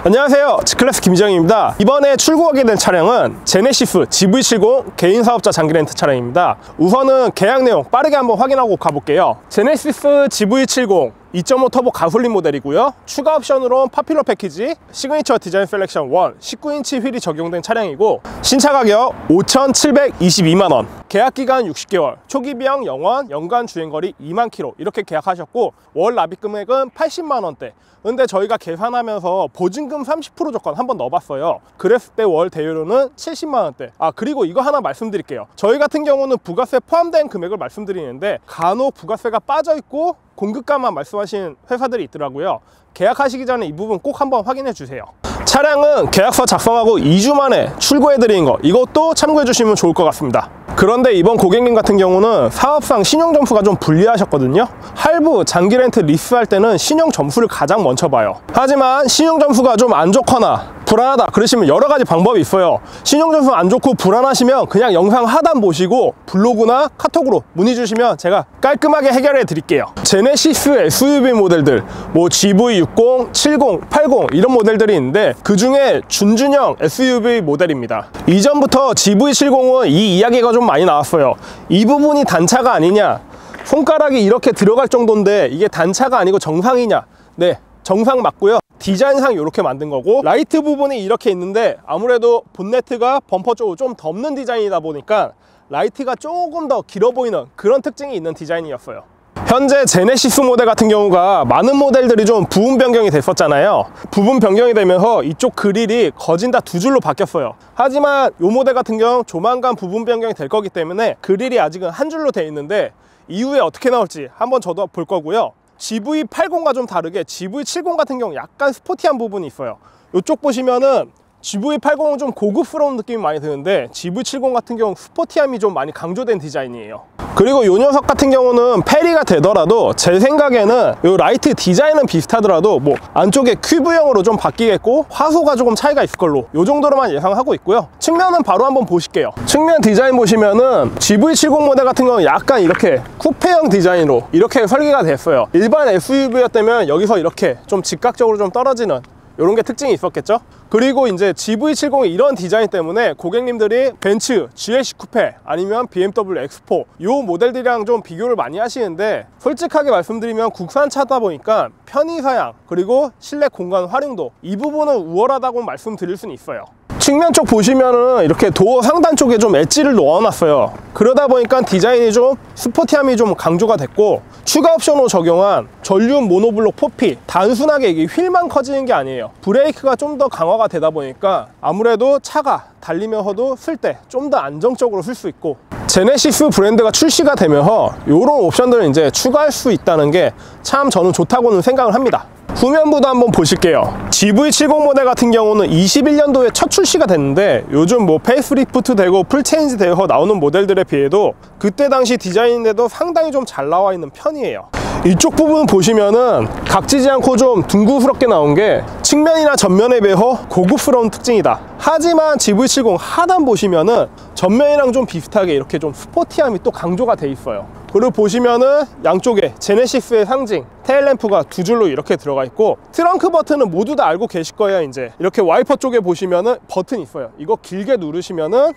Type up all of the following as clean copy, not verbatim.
안녕하세요, G클래스 김지영입니다. 이번에 출고하게 된 차량은 제네시스 GV70 개인사업자 장기렌트 차량입니다. 우선은 계약 내용 빠르게 한번 확인하고 가볼게요. 제네시스 GV70 2.5 터보 가솔린 모델이고요. 추가 옵션으로 파퓰러 패키지, 시그니처 디자인 셀렉션 1, 19인치 휠이 적용된 차량이고, 신차 가격 5,722만원, 계약기간 60개월, 초기 비용 0원, 연간 주행거리 2만 킬로 이렇게 계약하셨고, 월 납입 금액은 80만원대. 근데 저희가 계산하면서 보증금 30% 조건 한번 넣어봤어요. 그랬을 때 월 대여료는 70만원대. 그리고 이거 하나 말씀드릴게요. 저희 같은 경우는 부가세 포함된 금액을 말씀드리는데, 간혹 부가세가 빠져있고 공급가만 말씀하신 회사들이 있더라고요. 계약하시기 전에 이 부분 꼭 한번 확인해 주세요. 차량은 계약서 작성하고 2주 만에 출고해 드리는 거, 이것도 참고해 주시면 좋을 것 같습니다. 그런데 이번 고객님 같은 경우는 사업상 신용 점수가 좀 불리하셨거든요. 할부, 장기 렌트 리스할 때는 신용 점수를 가장 먼저 봐요. 하지만 신용 점수가 좀 안 좋거나 불안하다 그러시면 여러 가지 방법이 있어요. 신용 점수 안 좋고 불안하시면 그냥 영상 하단 보시고 블로그나 카톡으로 문의 주시면 제가 깔끔하게 해결해 드릴게요. 제네시스 SUV 모델들 뭐 GV60, 70, 80 이런 모델들이 있는데, 그 중에 준준형 SUV 모델입니다. 이전부터 GV70은 이 이야기가 좀 많이 나왔어요. 이 부분이 단차가 아니냐, 손가락이 이렇게 들어갈 정도인데 이게 단차가 아니고 정상이냐. 네, 정상 맞고요. 디자인상 이렇게 만든 거고, 라이트 부분이 이렇게 있는데 아무래도 본네트가 범퍼 쪽으로 좀 덮는 디자인이다 보니까 라이트가 조금 더 길어 보이는 그런 특징이 있는 디자인이었어요. 현재 제네시스 모델 같은 경우가 많은 모델들이 좀 부분 변경이 됐었잖아요. 부분 변경이 되면서 이쪽 그릴이 거진 다 두 줄로 바뀌었어요. 하지만 이 모델 같은 경우 조만간 부분 변경이 될 거기 때문에 그릴이 아직은 한 줄로 돼 있는데, 이후에 어떻게 나올지 한번 저도 볼 거고요. GV80과 좀 다르게 GV70 같은 경우 약간 스포티한 부분이 있어요. 이쪽 보시면은 GV80은 좀 고급스러운 느낌이 많이 드는데, GV70 같은 경우 스포티함이 좀 많이 강조된 디자인이에요. 그리고 이 녀석 같은 경우는 페리가 되더라도 제 생각에는 이 라이트 디자인은 비슷하더라도 뭐 안쪽에 큐브형으로 좀 바뀌겠고 화소가 조금 차이가 있을 걸로 이 정도로만 예상하고 있고요. 측면은 바로 한번 보실게요. 측면 디자인 보시면은 GV70 모델 같은 경우는 약간 이렇게 쿠페형 디자인으로 이렇게 설계가 됐어요. 일반 SUV였다면 여기서 이렇게 좀 직각적으로 좀 떨어지는 이런 게 특징이 있었겠죠. 그리고 이제 GV70의 이런 디자인 때문에 고객님들이 벤츠 GLC 쿠페 아니면 BMW X4 이 모델들이랑 좀 비교를 많이 하시는데, 솔직하게 말씀드리면 국산차다 보니까 편의사양 그리고 실내 공간 활용도 이 부분은 우월하다고 말씀드릴 수는 있어요. 측면 쪽 보시면은 이렇게 도어 상단 쪽에 좀 엣지를 넣어놨어요. 그러다 보니까 디자인이 좀 스포티함이 좀 강조가 됐고, 추가 옵션으로 적용한 전륜 모노블록 포피, 단순하게 이게 휠만 커지는 게 아니에요. 브레이크가 좀 더 강화가 되다 보니까 아무래도 차가 달리면서도 쓸 때 좀 더 안정적으로 쓸 수 있고, 제네시스 브랜드가 출시가 되면서 이런 옵션들을 이제 추가할 수 있다는 게 참 저는 좋다고는 생각을 합니다. 후면부도 한번 보실게요. GV70 모델 같은 경우는 21년도에 첫 출시가 됐는데, 요즘 뭐 페이스리프트 되고 풀체인지 되어 나오는 모델들에 비해도 그때 당시 디자인인데도 상당히 좀 잘 나와 있는 편이에요. 이쪽 부분 보시면은 각지지 않고 좀 둥그스럽게 나온 게 측면이나 전면에 비해 고급스러운 특징이다. 하지만 GV70 하단 보시면은 전면이랑 좀 비슷하게 이렇게 좀 스포티함이 또 강조가 돼 있어요. 그리고 보시면은 양쪽에 제네시스의 상징 테일램프가 두 줄로 이렇게 들어가 있고, 트렁크 버튼은 모두 다 알고 계실 거예요. 이제 이렇게 와이퍼 쪽에 보시면은 버튼이 있어요. 이거 길게 누르시면은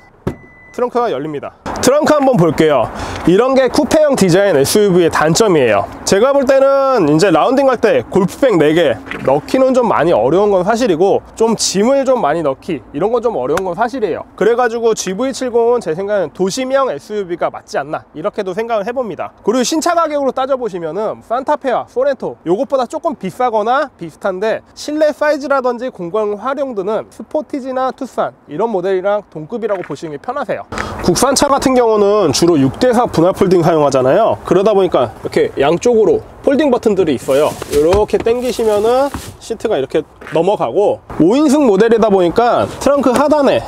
트렁크가 열립니다. 트렁크 한번 볼게요. 이런 게 쿠페형 디자인 SUV의 단점이에요. 제가 볼 때는 이제 라운딩 갈 때 골프백 4개 넣기는 좀 많이 어려운 건 사실이고, 좀 짐을 좀 많이 넣기 이런 건 좀 어려운 건 사실이에요. 그래가지고 GV70은 제 생각에는 도심형 SUV가 맞지 않나 이렇게도 생각을 해봅니다. 그리고 신차 가격으로 따져보시면은 산타페와 소렌토 요것보다 조금 비싸거나 비슷한데, 실내 사이즈라든지 공간 활용도는 스포티지나 투싼 이런 모델이랑 동급이라고 보시는 게 편하세요. 국산차 같은 경우는 주로 6대4 분할 폴딩 사용하잖아요. 그러다 보니까 이렇게 양쪽으로 폴딩 버튼들이 있어요. 이렇게 당기시면은 시트가 이렇게 넘어가고, 5인승 모델이다 보니까 트렁크 하단에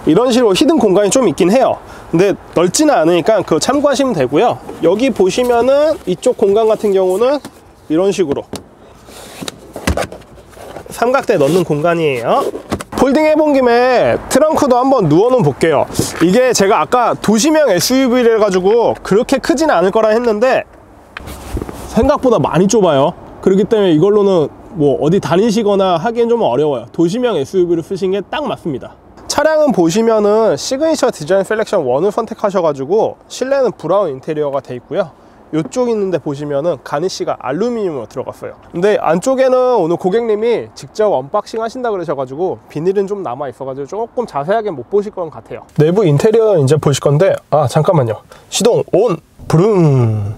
이런 식으로 히든 공간이 좀 있긴 해요. 근데 넓지는 않으니까 그거 참고하시면 되고요. 여기 보시면은 이쪽 공간 같은 경우는 이런 식으로 삼각대 넣는 공간이에요. 폴딩 해본 김에 트렁크도 한번 누워는 볼게요. 이게 제가 아까 도심형 SUV를 해가지고 그렇게 크지는 않을 거라 했는데 생각보다 많이 좁아요. 그렇기 때문에 이걸로는 뭐 어디 다니시거나 하기엔 좀 어려워요. 도시명 SUV를 쓰신 게 딱 맞습니다. 차량은 보시면은 시그니처 디자인 셀렉션 1을 선택하셔가지고 실내는 브라운 인테리어가 돼 있고요. 이쪽 있는데 보시면은 가니쉬가 알루미늄으로 들어갔어요. 근데 안쪽에는 오늘 고객님이 직접 언박싱 하신다 그러셔가지고 비닐은 좀 남아 있어가지고 조금 자세하게 못 보실 것 같아요. 내부 인테리어 이제 보실 건데, 아 잠깐만요. 시동 온! 부릉!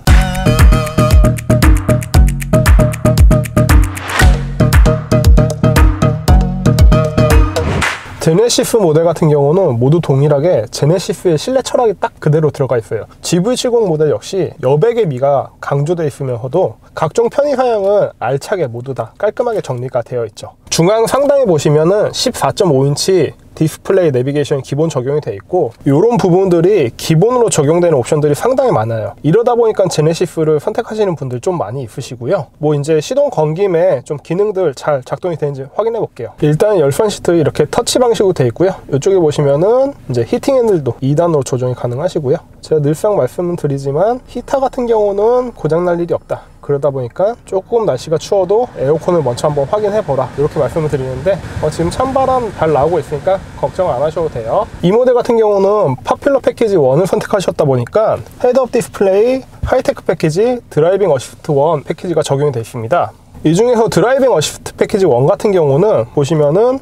제네시스 모델 같은 경우는 모두 동일하게 제네시스의 실내 철학이 딱 그대로 들어가 있어요. GV70 모델 역시 여백의 미가 강조되어 있으면서도 각종 편의 사양은 알차게 모두 다 깔끔하게 정리가 되어 있죠. 중앙 상단에 보시면은 14.5인치 디스플레이 내비게이션이 기본 적용이 되어 있고, 이런 부분들이 기본으로 적용되는 옵션들이 상당히 많아요. 이러다 보니까 제네시스를 선택하시는 분들 좀 많이 있으시고요. 뭐 이제 시동 건 김에 좀 기능들 잘 작동이 되는지 확인해 볼게요. 일단 열선 시트 이렇게 터치 방식으로 되어 있고요. 이쪽에 보시면은 이제 히팅 핸들도 2단으로 조정이 가능하시고요. 제가 늘상 말씀을 드리지만 히터 같은 경우는 고장날 일이 없다. 그러다 보니까 조금 날씨가 추워도 에어컨을 먼저 한번 확인해 보라, 이렇게 말씀을 드리는데 지금 찬바람 잘 나오고 있으니까 걱정 안 하셔도 돼요. 이 모델 같은 경우는 파퓰러 패키지 1을 선택하셨다 보니까 헤드업 디스플레이, 하이테크 패키지, 드라이빙 어시스트 1 패키지가 적용이 되어 있습니다. 이 중에서 드라이빙 어시스트 패키지 1 같은 경우는 보시면은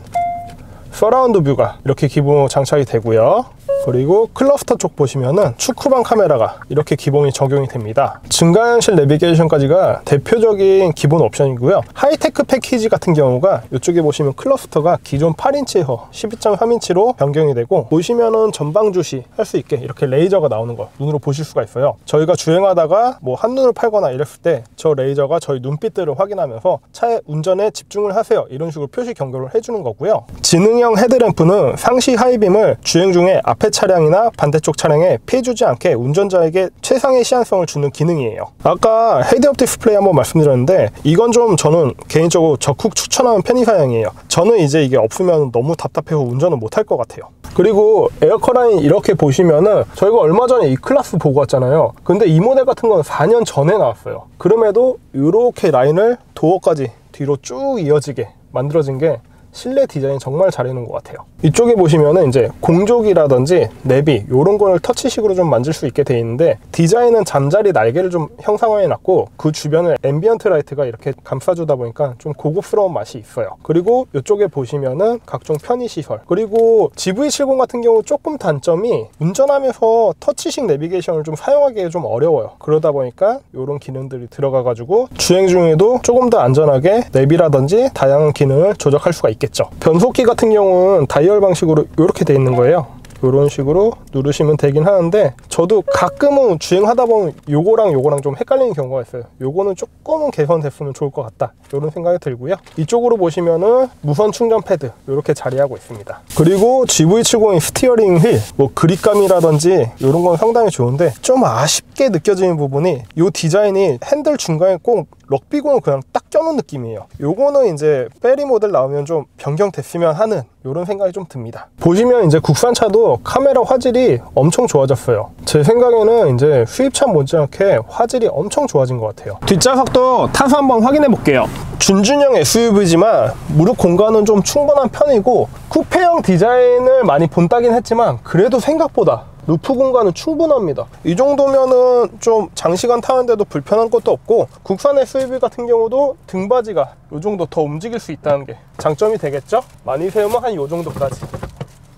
서라운드 뷰가 이렇게 기본으로 장착이 되고요. 그리고 클러스터 쪽 보시면은 축구방 카메라가 이렇게 기본이 적용이 됩니다. 증가현실 내비게이션까지가 대표적인 기본 옵션이고요. 하이테크 패키지 같은 경우가 이쪽에 보시면 클러스터가 기존 8인치에서 12.3인치로 변경이 되고, 보시면은 전방 주시 할 수 있게 이렇게 레이저가 나오는 거 눈으로 보실 수가 있어요. 저희가 주행하다가 뭐 한눈을 팔거나 이랬을 때 저 레이저가 저희 눈빛들을 확인하면서 차의 운전에 집중을 하세요, 이런 식으로 표시 경고를 해주는 거고요. 지능형 헤드램프는 상시 하이빔을 주행 중에 앞에 차량이나 반대쪽 차량에 피해주지 않게 운전자에게 최상의 시안성을 주는 기능이에요. 아까 헤드업 디스플레이 한번 말씀드렸는데, 이건 좀 저는 개인적으로 적극 추천하는 편의 사양이에요. 저는 이제 이게 없으면 너무 답답해서 운전을 못할 것 같아요. 그리고 에어컨 라인 이렇게 보시면은 저희가 얼마 전에 이 클래스 보고 왔잖아요. 근데 이 모델 같은 건 4년 전에 나왔어요. 그럼에도 이렇게 라인을 도어까지 뒤로 쭉 이어지게 만들어진 게 실내 디자인 정말 잘 해놓은 것 같아요. 이쪽에 보시면은 이제 공조기라든지 내비 이런 걸 터치식으로 좀 만질 수 있게 되어 있는데, 디자인은 잠자리 날개를 좀 형상화해 놨고 그 주변을 앰비언트 라이트가 이렇게 감싸주다 보니까 좀 고급스러운 맛이 있어요. 그리고 이쪽에 보시면은 각종 편의시설, 그리고 GV70 같은 경우 조금 단점이 운전하면서 터치식 내비게이션을 좀 사용하기 좀 어려워요. 그러다 보니까 이런 기능들이 들어가 가지고 주행 중에도 조금 더 안전하게 내비라든지 다양한 기능을 조작할 수가 있겠죠. 변속기 같은 경우는 다이얼 방식으로 이렇게 되어 있는 거예요. 이런 식으로 누르시면 되긴 하는데, 저도 가끔은 주행하다 보면 요거랑 요거랑 좀 헷갈리는 경우가 있어요. 요거는 조금은 개선됐으면 좋을 것 같다, 이런 생각이 들고요. 이쪽으로 보시면은 무선 충전 패드 이렇게 자리하고 있습니다. 그리고 GV70의 스티어링 휠, 뭐 그립감이라든지 이런 건 상당히 좋은데, 좀 아쉽게 느껴지는 부분이 이 디자인이 핸들 중간에 꼭 럭비공을 그냥 딱 껴놓은 느낌이에요. 요거는 이제 페리 모델 나오면 좀 변경됐으면 하는 이런 생각이 좀 듭니다. 보시면 이제 국산차도 카메라 화질이 엄청 좋아졌어요. 제 생각에는 이제 수입차 못지않게 화질이 엄청 좋아진 것 같아요. 뒷좌석도 타서 한번 확인해 볼게요. 준준형 SUV지만 무릎 공간은 좀 충분한 편이고, 쿠페형 디자인을 많이 본따긴 했지만 그래도 생각보다 루프 공간은 충분합니다. 이 정도면은 좀 장시간 타는데도 불편한 것도 없고, 국산 SUV 같은 경우도 등받이가 이 정도 더 움직일 수 있다는 게 장점이 되겠죠? 많이 세우면 한 이 정도까지.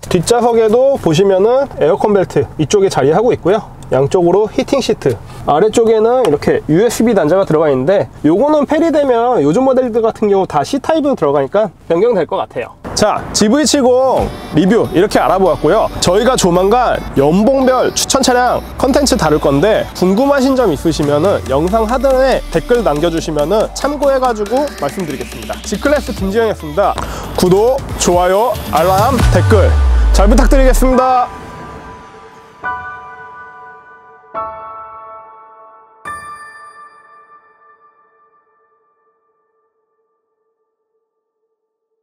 뒷좌석에도 보시면은 에어컨 벨트 이쪽에 자리하고 있고요. 양쪽으로 히팅 시트, 아래쪽에는 이렇게 USB 단자가 들어가 있는데, 요거는 페리되면 요즘 모델들 같은 경우 다 C타입으로 들어가니까 변경될 것 같아요. 자, GV70 리뷰 이렇게 알아보았고요. 저희가 조만간 연봉별 추천 차량 컨텐츠 다룰 건데, 궁금하신 점 있으시면은 영상 하단에 댓글 남겨주시면은 참고해가지고 말씀드리겠습니다. G클래스 김지영이었습니다. 구독, 좋아요, 알람, 댓글 잘 부탁드리겠습니다.